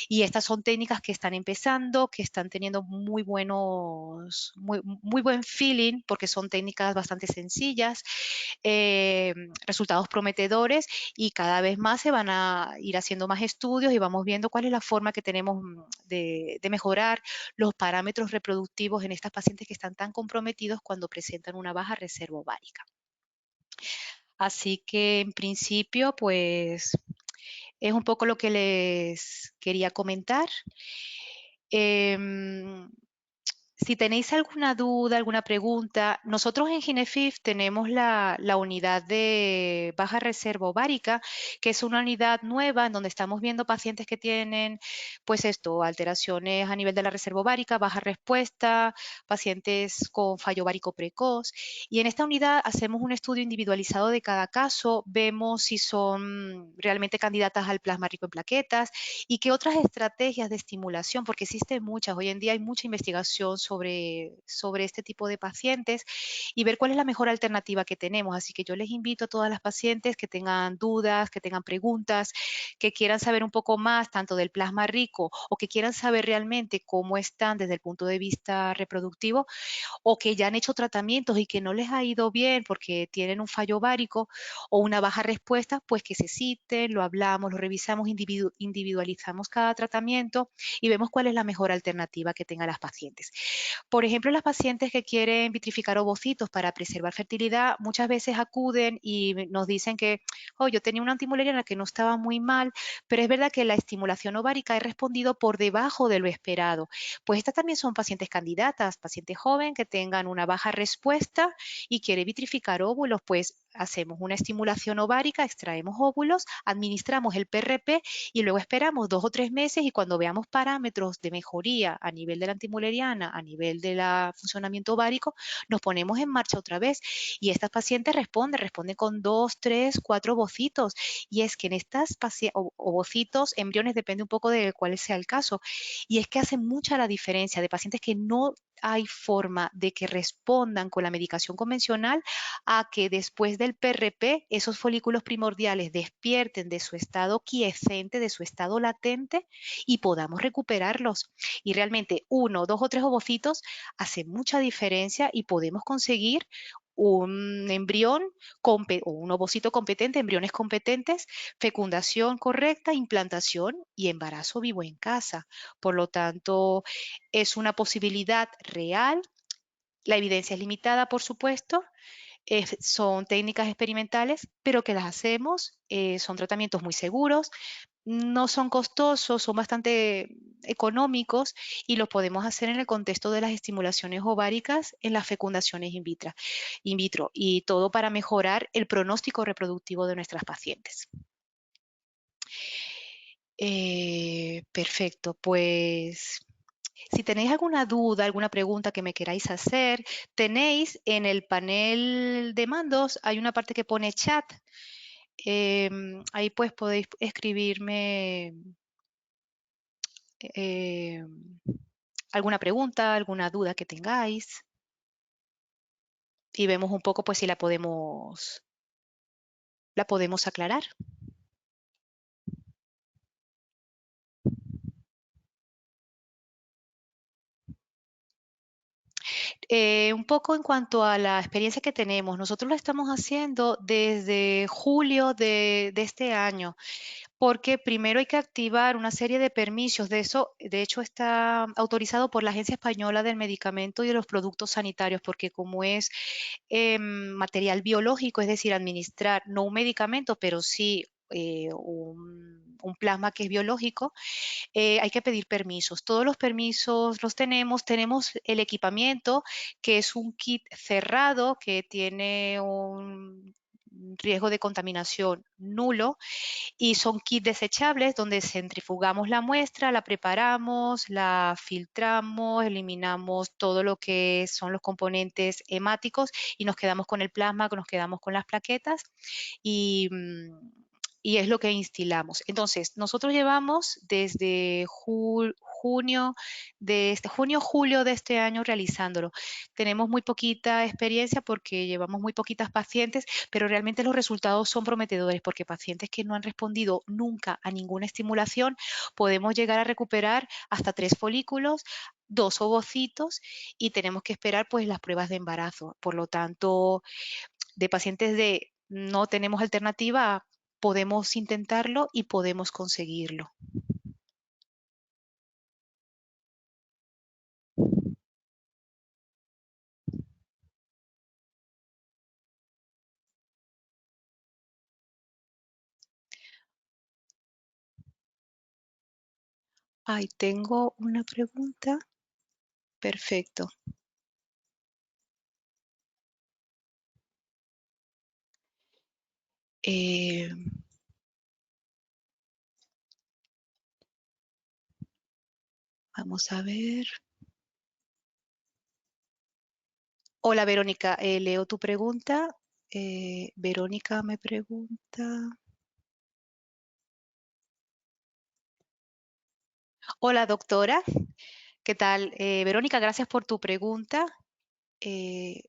Y estas son técnicas que están empezando, que están teniendo muy buen feeling, porque son técnicas bastante sencillas, eh, resultados prometedores y cada vez más se van a ir haciendo más estudios y vamos viendo cuál es la forma que tenemos de mejorar los parámetros reproductivos en estas pacientes que están tan comprometidos cuando presentan una baja reserva ovárica. Así que en principio, pues es un poco lo que les quería comentar. Em, si tenéis alguna duda, alguna pregunta, nosotros en Ginefif tenemos la unidad de baja reserva ovárica, que es una unidad nueva en donde estamos viendo pacientes que tienen, pues esto, alteraciones a nivel de la reserva ovárica, baja respuesta, pacientes con fallo ovárico precoz. Y en esta unidad hacemos un estudio individualizado de cada caso, vemos si son realmente candidatas al plasma rico en plaquetas y qué otras estrategias de estimulación, porque existen muchas, hoy en día hay mucha investigación sobre este tipo de pacientes y ver cuál es la mejor alternativa que tenemos. Así que yo les invito a todas las pacientes que tengan dudas, que tengan preguntas, que quieran saber un poco más tanto del plasma rico o que quieran saber realmente cómo están desde el punto de vista reproductivo, o que ya han hecho tratamientos y que no les ha ido bien porque tienen un fallo ovárico o una baja respuesta, pues que se citen, lo hablamos, lo revisamos, individualizamos cada tratamiento y vemos cuál es la mejor alternativa que tengan las pacientes. Por ejemplo, las pacientes que quieren vitrificar ovocitos para preservar fertilidad, muchas veces acuden y nos dicen que, oh, yo tenía una antimuleriana que no estaba muy mal, pero es verdad que la estimulación ovárica he respondido por debajo de lo esperado. Pues estas también son pacientes candidatas, pacientes jóvenes que tengan una baja respuesta y quiere vitrificar óvulos, pues hacemos una estimulación ovárica, extraemos óvulos, administramos el PRP y luego esperamos 2 o 3 meses y cuando veamos parámetros de mejoría a nivel de la antimuleriana, a nivel del funcionamiento ovárico, nos ponemos en marcha otra vez y estas pacientes responden con 2, 3, 4 ovocitos y es que en estas ovocitos, embriones, depende un poco de cuál sea el caso, y es que hace mucha la diferencia de pacientes que no hay forma de que respondan con la medicación convencional a que después del PRP esos folículos primordiales despierten de su estado quiescente, de su estado latente y podamos recuperarlos. Y realmente 1, 2 o 3 ovocitos hace mucha diferencia y podemos conseguir un embrión o un ovocito competente, embriones competentes, fecundación correcta, implantación y embarazo vivo en casa. Por lo tanto, es una posibilidad real. La evidencia es limitada, por supuesto, son técnicas experimentales, pero que las hacemos, son tratamientos muy seguros, no son costosos, son bastante económicos y los podemos hacer en el contexto de las estimulaciones ováricas en las fecundaciones in vitro y todo para mejorar el pronóstico reproductivo de nuestras pacientes. Perfecto, pues si tenéis alguna duda, alguna pregunta que me queráis hacer, tenéis en el panel de mandos, hay una parte que pone chat. Ahí pues podéis escribirme eh, alguna pregunta, alguna duda que tengáis y vemos un poco pues si la podemos aclarar. Un poco en cuanto a la experiencia que tenemos, nosotros lo estamos haciendo desde julio de este año, porque primero hay que activar una serie de permisos. De hecho, está autorizado por la Agencia Española del Medicamento y de los Productos Sanitarios, porque como es material biológico, es decir, administrar no un medicamento, pero sí un plasma que es biológico, hay que pedir permisos. Todos los permisos los tenemos. Tenemos el equipamiento, que es un kit cerrado que tiene un riesgo de contaminación nulo y son kits desechables donde centrifugamos la muestra, la preparamos, la filtramos, eliminamos todo lo que son los componentes hemáticos y nos quedamos con el plasma, nos quedamos con las plaquetas y, y es lo que instilamos. Entonces, nosotros llevamos desde julio de este año realizándolo. Tenemos muy poquita experiencia porque llevamos muy poquitas pacientes, pero realmente los resultados son prometedores porque pacientes que no han respondido nunca a ninguna estimulación, podemos llegar a recuperar hasta 3 folículos, 2 ovocitos y tenemos que esperar pues las pruebas de embarazo. Por lo tanto, de pacientes de no tenemos alternativa, podemos intentarlo y podemos conseguirlo. Ay, tengo una pregunta. Perfecto. Eh, Vamos a ver. Hola, Verónica. Leo tu pregunta. Verónica me pregunta. Hola, doctora. ¿Qué tal? Verónica, gracias por tu pregunta.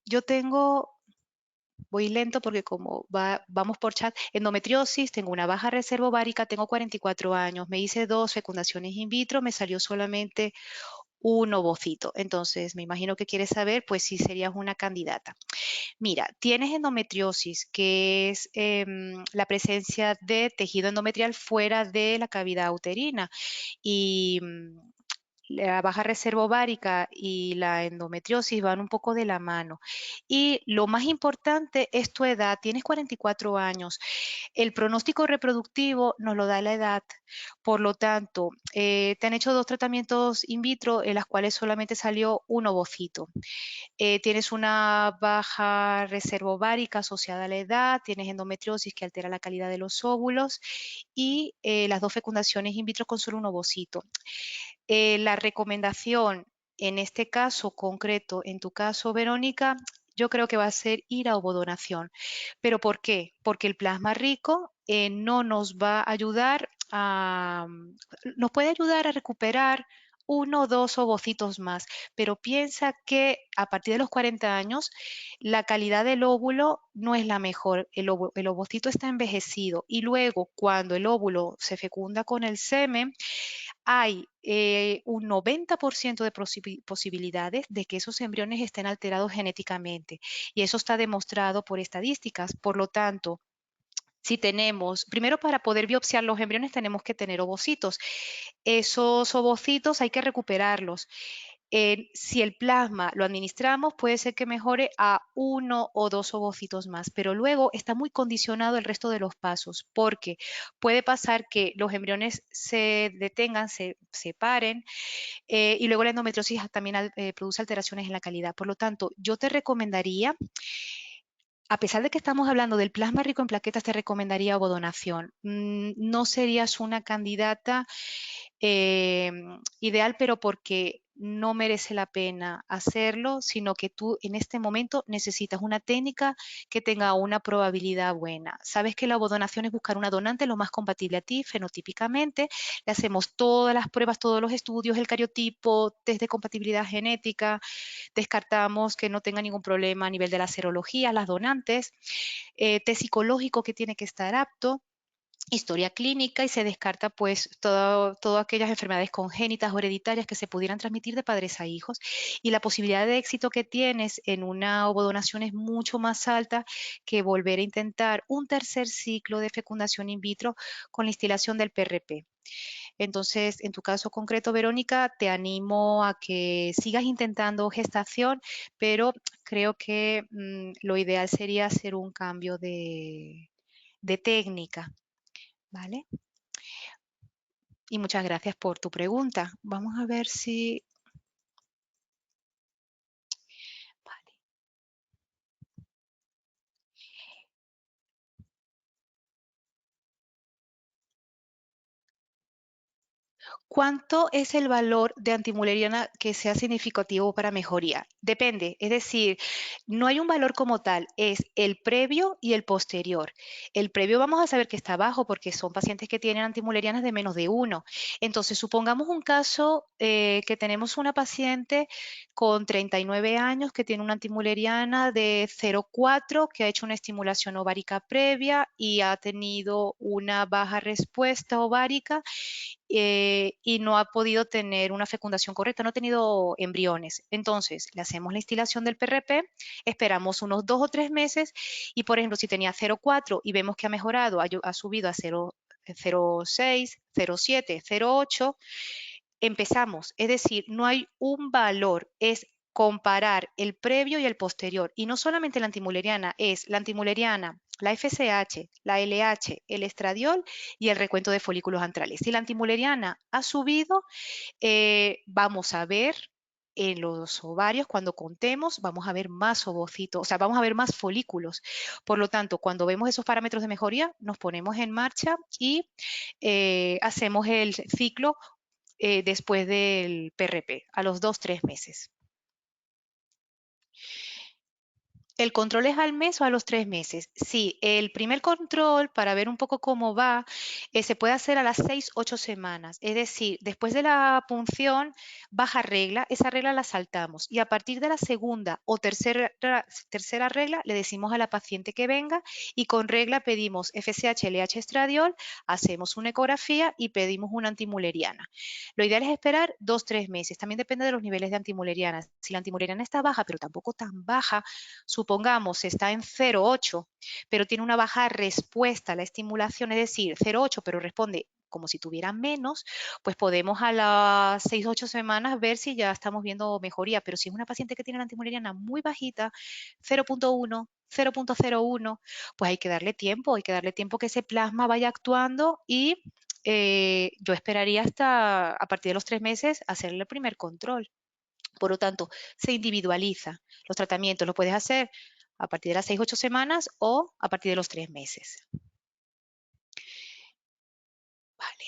Yo tengo, voy lento porque como vamos por chat, endometriosis, tengo una baja reserva ovárica, tengo 44 años, me hice 2 fecundaciones in vitro, me salió solamente un ovocito. Entonces, me imagino que quieres saber, pues, si serías una candidata. Mira, tienes endometriosis, que es la presencia de tejido endometrial fuera de la cavidad uterina. Y la baja reserva ovárica y la endometriosis van un poco de la mano. Y lo más importante es tu edad. Tienes 44 años. El pronóstico reproductivo nos lo da la edad. Por lo tanto, te han hecho 2 tratamientos in vitro en las cuales solamente salió un ovocito. Tienes una baja reserva ovárica asociada a la edad, tienes endometriosis que altera la calidad de los óvulos y las 2 fecundaciones in vitro con solo un ovocito. La recomendación en este caso concreto, en tu caso, Verónica, yo creo que va a ser ir a ovodonación. ¿Pero por qué? Porque el plasma rico no nos va a ayudar nos puede ayudar a recuperar 1 o 2 ovocitos más, pero piensa que a partir de los 40 años la calidad del óvulo no es la mejor. El ovocito está envejecido y luego cuando el óvulo se fecunda con el semen, hay un 90% de posibilidades de que esos embriones estén alterados genéticamente y eso está demostrado por estadísticas. Por lo tanto, si tenemos, primero para poder biopsiar los embriones tenemos que tener ovocitos. Esos ovocitos hay que recuperarlos. Si el plasma lo administramos, puede ser que mejore a 1 o 2 ovocitos más, pero luego está muy condicionado el resto de los pasos, porque puede pasar que los embriones se detengan, se separen, y luego la endometriosis también produce alteraciones en la calidad. Por lo tanto, yo te recomendaría, a pesar de que estamos hablando del plasma rico en plaquetas, te recomendaría ovodonación. No serías una candidata eh, ideal, pero porque no merece la pena hacerlo, sino que tú en este momento necesitas una técnica que tenga una probabilidad buena. Sabes que la ovodonación es buscar una donante lo más compatible a ti fenotípicamente. Le hacemos todas las pruebas, todos los estudios, el cariotipo, test de compatibilidad genética, descartamos que no tenga ningún problema a nivel de la serología, las donantes, test psicológico que tiene que estar apto, historia clínica, y se descarta pues todas aquellas enfermedades congénitas o hereditarias que se pudieran transmitir de padres a hijos, y la posibilidad de éxito que tienes en una ovodonación es mucho más alta que volver a intentar un tercer ciclo de fecundación in vitro con la instilación del PRP. Entonces, en tu caso concreto, Verónica, te animo a que sigas intentando gestación, pero creo que lo ideal sería hacer un cambio de técnica, ¿vale? Y muchas gracias por tu pregunta. Vamos a ver si... Vale. ¿Cuánto es el valor de antimuleriana que sea significativo para mejoría? Depende, es decir, no hay un valor como tal, es el previo y el posterior. El previo vamos a saber que está bajo porque son pacientes que tienen antimulerianas de menos de 1. Entonces, supongamos un caso que tenemos una paciente con 39 años que tiene una antimuleriana de 0,4, que ha hecho una estimulación ovárica previa y ha tenido una baja respuesta ovárica, y no ha podido tener una fecundación correcta, no ha tenido embriones. Entonces, le hacemos la instilación del PRP, esperamos unos 2 o 3 meses y, por ejemplo, si tenía 0,4 y vemos que ha mejorado, ha subido a 0,6, 0,7, 0,8, empezamos. Es decir, no hay un valor, es comparar el previo y el posterior. Y no solamente la antimuleriana, es la antimuleriana, la FSH, la LH, el estradiol y el recuento de folículos antrales. Si la antimuleriana ha subido, vamos a ver en los ovarios, cuando contemos, vamos a ver más ovocitos, o sea, vamos a ver más folículos. Por lo tanto, cuando vemos esos parámetros de mejoría, nos ponemos en marcha y hacemos el ciclo después del PRP, a los 2 o 3 meses. ¿El control es al mes o a los 3 meses? Sí, el primer control, para ver un poco cómo va, se puede hacer a las 6 u 8 semanas. Es decir, después de la punción, baja regla, esa regla la saltamos. Y a partir de la segunda o tercera regla, le decimos a la paciente que venga y con regla pedimos FSH, LH estradiol, hacemos una ecografía y pedimos una antimuleriana. Lo ideal es esperar 2 o 3 meses. También depende de los niveles de antimuleriana. Si la antimuleriana está baja, pero tampoco tan baja, supongamos está en 0,8, pero tiene una baja respuesta a la estimulación, es decir, 0,8, pero responde como si tuviera menos, pues podemos a las 6 o 8 semanas ver si ya estamos viendo mejoría. Pero si es una paciente que tiene la antimuleriana muy bajita, 0,1, 0,01, pues hay que darle tiempo que ese plasma vaya actuando y yo esperaría hasta a partir de los 3 meses hacerle el primer control. Por lo tanto, se individualiza. Los tratamientos los puedes hacer a partir de las 6 o 8 semanas o a partir de los 3 meses. Vale.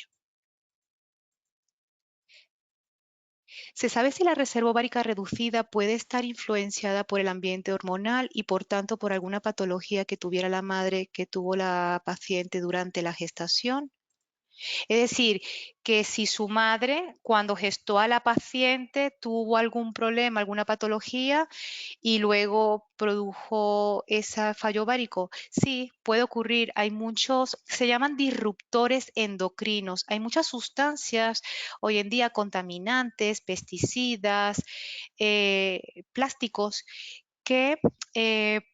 ¿Se sabe si la reserva ovárica reducida puede estar influenciada por el ambiente hormonal y por tanto por alguna patología que tuviera la madre que tuvo la paciente durante la gestación? Es decir, que si su madre, cuando gestó a la paciente, tuvo algún problema, alguna patología y luego produjo ese fallo ovárico. Sí, puede ocurrir. Hay muchos, se llaman disruptores endocrinos. Hay muchas sustancias hoy en día, contaminantes, pesticidas, plásticos, que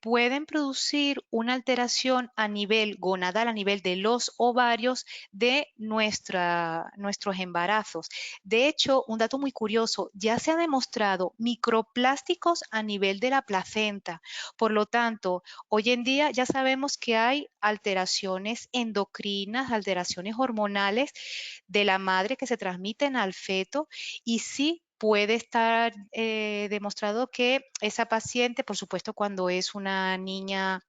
pueden producir una alteración a nivel gonadal, a nivel de los ovarios de nuestros embarazos. De hecho, un dato muy curioso, ya se ha demostrado microplásticos a nivel de la placenta. Por lo tanto, hoy en día ya sabemos que hay alteraciones endocrinas, alteraciones hormonales de la madre que se transmiten al feto y sí puede estar demostrado que esa paciente, por supuesto, cuando es una niña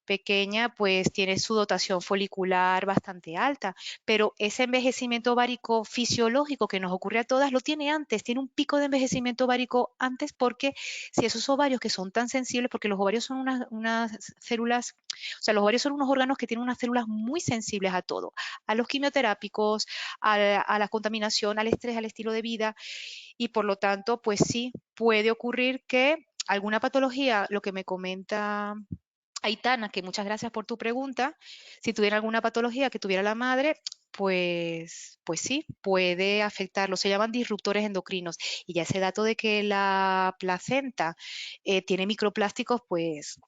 pequeña, pues tiene su dotación folicular bastante alta, pero ese envejecimiento ovárico fisiológico que nos ocurre a todas lo tiene antes, tiene un pico de envejecimiento ovárico antes porque si esos ovarios que son tan sensibles, porque los ovarios son unas células, o sea, los ovarios son unos órganos que tienen unas células muy sensibles a todo, a los quimioterápicos, a la contaminación, al estrés, al estilo de vida, y por lo tanto, pues sí, puede ocurrir que alguna patología, lo que me comenta Aitana, que muchas gracias por tu pregunta, si tuviera alguna patología que tuviera la madre, pues sí, puede afectarlo. Se llaman disruptores endocrinos. Y ya ese dato de que la placenta tiene microplásticos, pues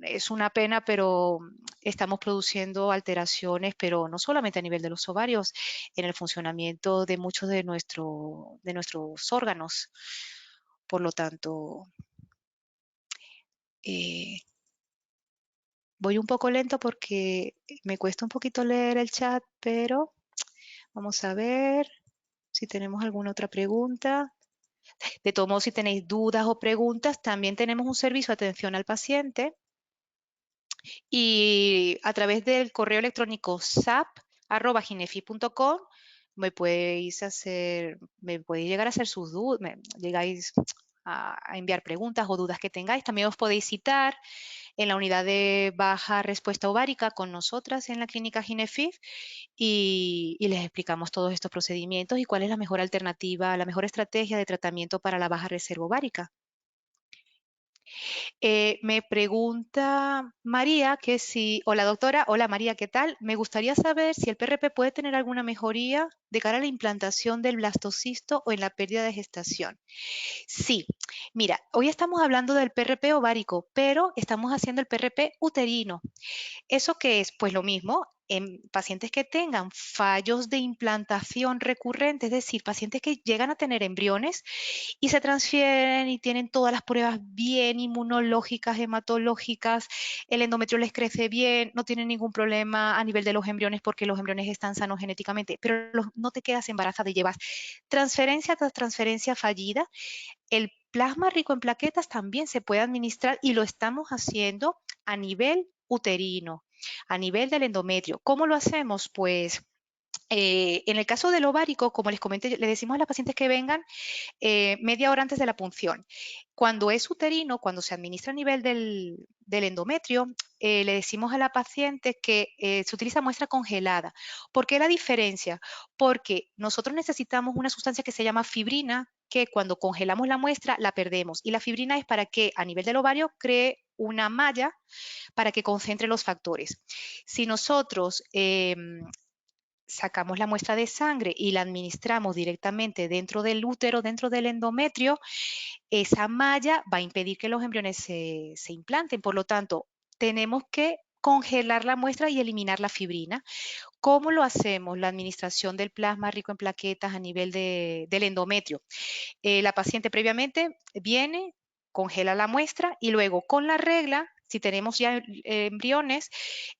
es una pena, pero estamos produciendo alteraciones, pero no solamente a nivel de los ovarios, en el funcionamiento de muchos de nuestros órganos. Por lo tanto, eh, voy un poco lento porque me cuesta un poquito leer el chat, pero vamos a ver si tenemos alguna otra pregunta. De todos modos, si tenéis dudas o preguntas, también tenemos un servicio de atención al paciente y a través del correo electrónico sap@ginefi.com me podéis llegar a hacer sus dudas, llegáis a enviar preguntas o dudas que tengáis. También os podéis citar en la unidad de baja respuesta ovárica con nosotras en la clínica Ginefif y les explicamos todos estos procedimientos y cuál es la mejor alternativa, la mejor estrategia de tratamiento para la baja reserva ovárica. Me pregunta María que si, hola doctora, hola María, ¿qué tal? Me gustaría saber si el PRP puede tener alguna mejoría de cara a la implantación del blastocisto o en la pérdida de gestación. Sí, mira, hoy estamos hablando del PRP ovárico, pero estamos haciendo el PRP uterino. ¿Eso qué es? Pues lo mismo en pacientes que tengan fallos de implantación recurrentes, es decir, pacientes que llegan a tener embriones y se transfieren y tienen todas las pruebas bien inmunológicas, hematológicas, el endometrio les crece bien, no tienen ningún problema a nivel de los embriones porque los embriones están sanos genéticamente, pero no te quedas embarazada y llevas transferencia tras transferencia fallida. El plasma rico en plaquetas también se puede administrar y lo estamos haciendo a nivel uterino, a nivel del endometrio. ¿Cómo lo hacemos? Pues en el caso del ovárico, como les comenté, le decimos a las pacientes que vengan media hora antes de la punción. Cuando es uterino, cuando se administra a nivel del endometrio, le decimos a la paciente que se utiliza muestra congelada. ¿Por qué la diferencia? Porque nosotros necesitamos una sustancia que se llama fibrina, que cuando congelamos la muestra la perdemos. Y la fibrina es para que a nivel del ovario cree una malla para que concentre los factores. Si nosotros sacamos la muestra de sangre y la administramos directamente dentro del útero, dentro del endometrio, esa malla va a impedir que los embriones se implanten. Por lo tanto, tenemos que congelar la muestra y eliminar la fibrina. ¿Cómo lo hacemos? La administración del plasma rico en plaquetas a nivel del endometrio. La paciente previamente viene, congela la muestra y luego con la regla, si tenemos ya embriones,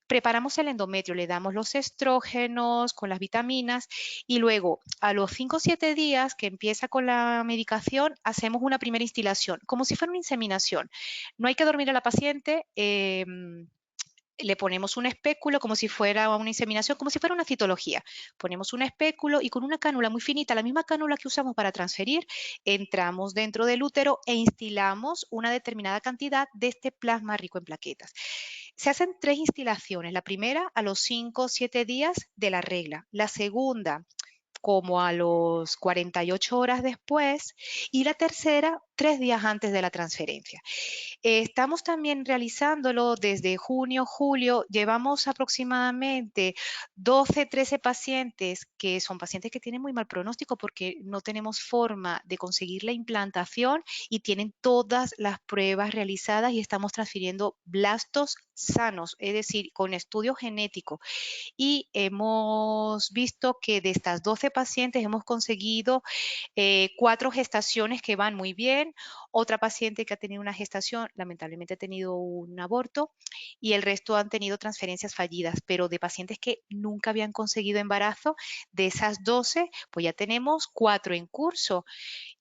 preparamos el endometrio, le damos los estrógenos con las vitaminas y luego a los 5 o 7 días que empieza con la medicación, hacemos una primera instilación, como si fuera una inseminación. No hay que dormir a la paciente. Le ponemos un espéculo como si fuera una inseminación, como si fuera una citología. Ponemos un espéculo y con una cánula muy finita, la misma cánula que usamos para transferir, entramos dentro del útero e instilamos una determinada cantidad de este plasma rico en plaquetas. Se hacen 3 instilaciones. La primera a los 5 o 7 días de la regla. La segunda como a los 48 horas después y la tercera 3 días antes de la transferencia. Estamos también realizándolo desde junio, julio. Llevamos aproximadamente 12, 13 pacientes que son pacientes que tienen muy mal pronóstico porque no tenemos forma de conseguir la implantación y tienen todas las pruebas realizadas y estamos transfiriendo blastos sanos, es decir, con estudio genético. Y hemos visto que de estas 12 pacientes hemos conseguido 4 gestaciones que van muy bien, otra paciente que ha tenido una gestación, lamentablemente ha tenido un aborto y el resto han tenido transferencias fallidas, pero de pacientes que nunca habían conseguido embarazo, de esas 12, pues ya tenemos 4 en curso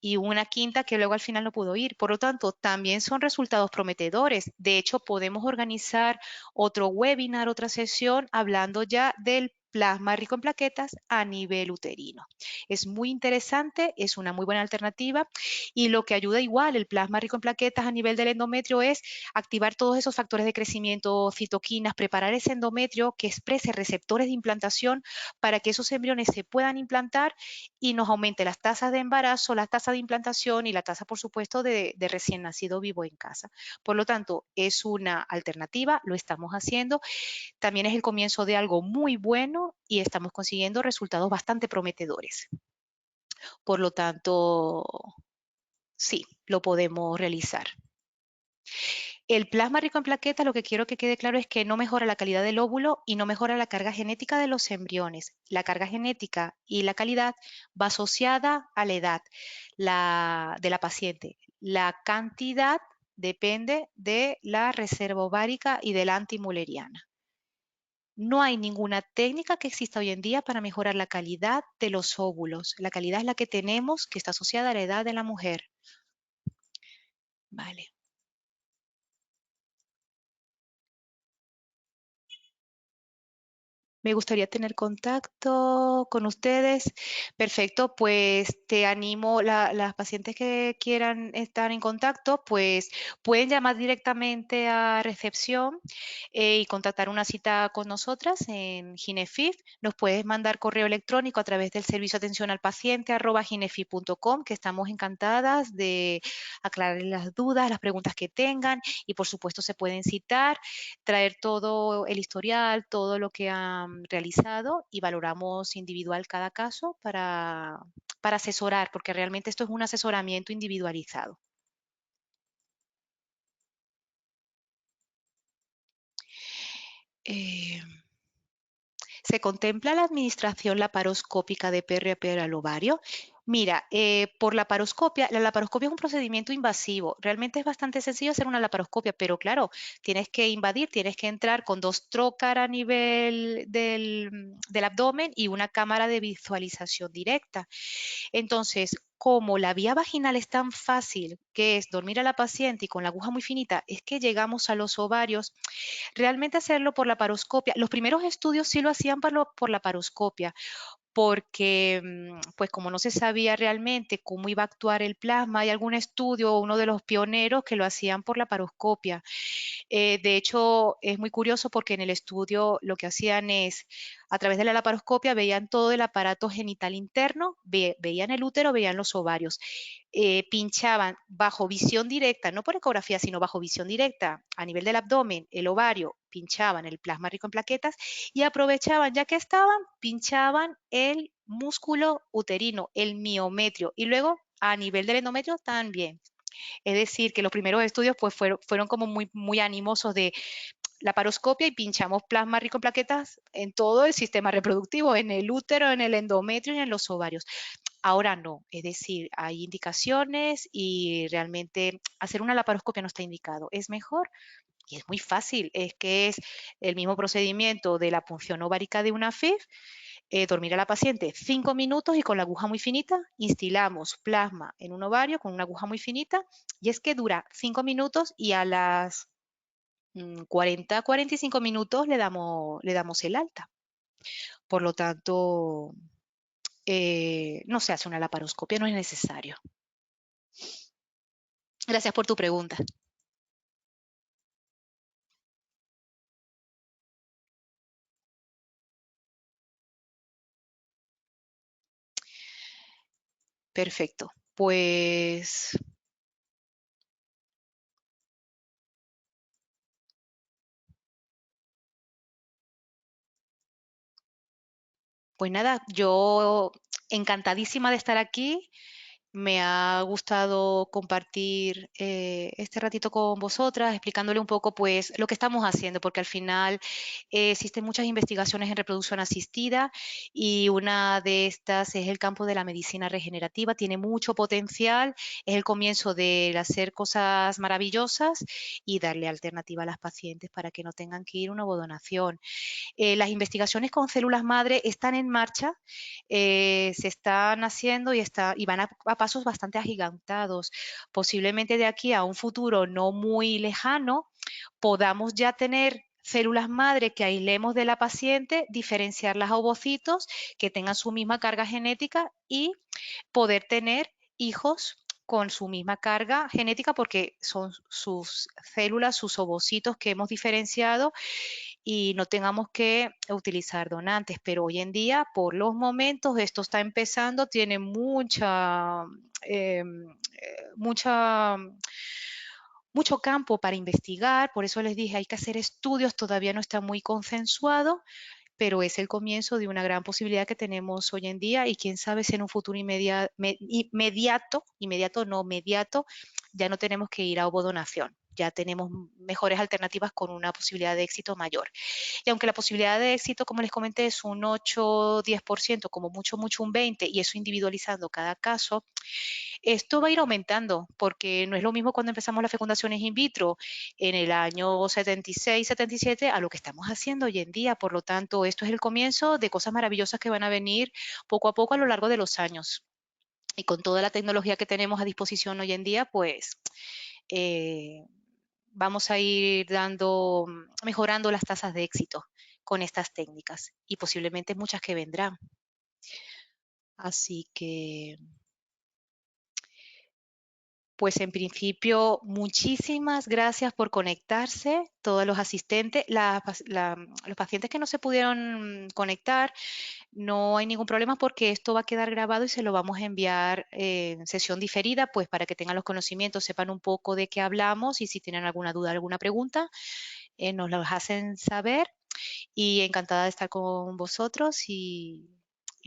y una quinta que luego al final no pudo ir. Por lo tanto, también son resultados prometedores. De hecho, podemos organizar otro webinar, otra sesión, hablando ya del plasma rico en plaquetas a nivel uterino. Es muy interesante, es una muy buena alternativa y lo que ayuda igual el plasma rico en plaquetas a nivel del endometrio es activar todos esos factores de crecimiento, citoquinas, preparar ese endometrio que exprese receptores de implantación para que esos embriones se puedan implantar y nos aumente las tasas de embarazo, la tasa de implantación y la tasa, por supuesto, de recién nacido vivo en casa. Por lo tanto, es una alternativa, lo estamos haciendo. También es el comienzo de algo muy bueno y estamos consiguiendo resultados bastante prometedores. Por lo tanto, sí, lo podemos realizar. El plasma rico en plaquetas, lo que quiero que quede claro es que no mejora la calidad del óvulo y no mejora la carga genética de los embriones. La carga genética y la calidad va asociada a la edad de la paciente. La cantidad depende de la reserva ovárica y de la antimuleriana. No hay ninguna técnica que exista hoy en día para mejorar la calidad de los óvulos. La calidad es la que tenemos, que está asociada a la edad de la mujer. Vale. Me gustaría tener contacto con ustedes. Perfecto, pues te animo, las pacientes que quieran estar en contacto, pues pueden llamar directamente a recepción y contactar una cita con nosotras en Ginefif. Nos puedes mandar correo electrónico a través del servicio de atención al paciente @ginefif.com, que estamos encantadas de aclarar las dudas, las preguntas que tengan y por supuesto se pueden citar, traer todo el historial, todo lo que han realizado y valoramos individual cada caso para asesorar, porque realmente esto es un asesoramiento individualizado. Eh, ¿Se contempla la administración laparoscópica de PRP al ovario? Mira, por la laparoscopia es un procedimiento invasivo. Realmente es bastante sencillo hacer una laparoscopia, pero claro, tienes que invadir, tienes que entrar con 2 trocar a nivel del abdomen y una cámara de visualización directa. Entonces, como la vía vaginal es tan fácil, que es dormir a la paciente y con la aguja muy finita, es que llegamos a los ovarios. Realmente hacerlo por la paroscopia. Los primeros estudios sí lo hacían por la paroscopia, porque pues como no se sabía realmente cómo iba a actuar el plasma, hay algún estudio, uno de los pioneros que lo hacían por la paroscopia. De hecho, es muy curioso porque en el estudio lo que hacían es, a través de la laparoscopia, veían todo el aparato genital interno, veían el útero, veían los ovarios, pinchaban bajo visión directa, no por ecografía, sino bajo visión directa, a nivel del abdomen, el ovario, pinchaban el plasma rico en plaquetas y aprovechaban, ya que estaban, pinchaban el músculo uterino, el miometrio, y luego a nivel del endometrio también. Es decir, que los primeros estudios pues fueron como muy animosos de la paroscopia y pinchamos plasma rico en plaquetas en todo el sistema reproductivo, en el útero, en el endometrio y en los ovarios. Ahora no, es decir, hay indicaciones y realmente hacer una laparoscopia no está indicado. Es mejor y es muy fácil, es que es el mismo procedimiento de la punción ovárica de una FIV, dormir a la paciente 5 minutos y con la aguja muy finita instilamos plasma en un ovario con una aguja muy finita y es que dura 5 minutos y a las 40, 45 minutos le damos el alta. Por lo tanto, no se hace una laparoscopia, no es necesario. Gracias por tu pregunta. Perfecto. Pues Pues nada, yo encantadísima de estar aquí. Me ha gustado compartir este ratito con vosotras, explicándole un poco pues lo que estamos haciendo, porque al final existen muchas investigaciones en reproducción asistida y una de estas es el campo de la medicina regenerativa. Tiene mucho potencial, es el comienzo de hacer cosas maravillosas y darle alternativa a las pacientes para que no tengan que ir a una ovodonación. Las investigaciones con células madre están en marcha, se están haciendo y van a pasos bastante agigantados. Posiblemente de aquí a un futuro no muy lejano podamos ya tener células madre que aislemos de la paciente, diferenciarlas a ovocitos que tengan su misma carga genética y poder tener hijos con su misma carga genética porque son sus células, sus ovocitos que hemos diferenciado y no tengamos que utilizar donantes. Pero hoy en día, por los momentos, esto está empezando, tiene mucha, mucho campo para investigar, por eso les dije, hay que hacer estudios, todavía no está muy consensuado, pero es el comienzo de una gran posibilidad que tenemos hoy en día y quién sabe si en un futuro inmediato, ya no tenemos que ir a ovodonación, ya tenemos mejores alternativas con una posibilidad de éxito mayor. Y aunque la posibilidad de éxito, como les comenté, es un 8-10%, como mucho, mucho un 20%, y eso individualizando cada caso, esto va a ir aumentando, porque no es lo mismo cuando empezamos las fecundaciones in vitro en el año 76, 77, a lo que estamos haciendo hoy en día. Por lo tanto, esto es el comienzo de cosas maravillosas que van a venir poco a poco a lo largo de los años. Y con toda la tecnología que tenemos a disposición hoy en día, pues eh, vamos a ir mejorando las tasas de éxito con estas técnicas y posiblemente muchas que vendrán. Así que pues en principio, muchísimas gracias por conectarse, todos los asistentes, los pacientes que no se pudieron conectar, no hay ningún problema porque esto va a quedar grabado y se lo vamos a enviar en sesión diferida, pues para que tengan los conocimientos, sepan un poco de qué hablamos y si tienen alguna duda, alguna pregunta, nos los hacen saber y encantada de estar con vosotros y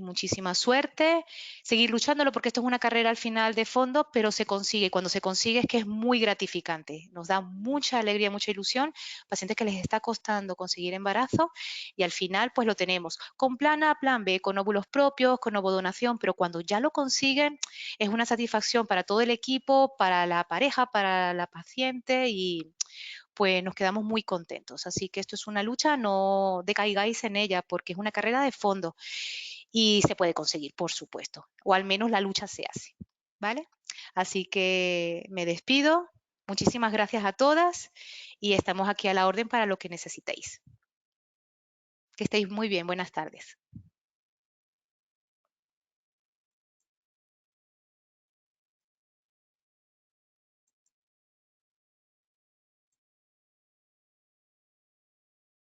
muchísima suerte. Seguir luchándolo porque esto es una carrera al final de fondo, pero se consigue. Cuando se consigue es que es muy gratificante. Nos da mucha alegría, mucha ilusión. Pacientes que les está costando conseguir embarazo y al final pues lo tenemos con plan A, plan B, con óvulos propios, con ovodonación, pero cuando ya lo consiguen es una satisfacción para todo el equipo, para la pareja, para la paciente y pues nos quedamos muy contentos. Así que esto es una lucha, no decaigáis en ella porque es una carrera de fondo y se puede conseguir, por supuesto, o al menos la lucha se hace, ¿vale? Así que me despido. Muchísimas gracias a todas y estamos aquí a la orden para lo que necesitéis. Que estéis muy bien. Buenas tardes.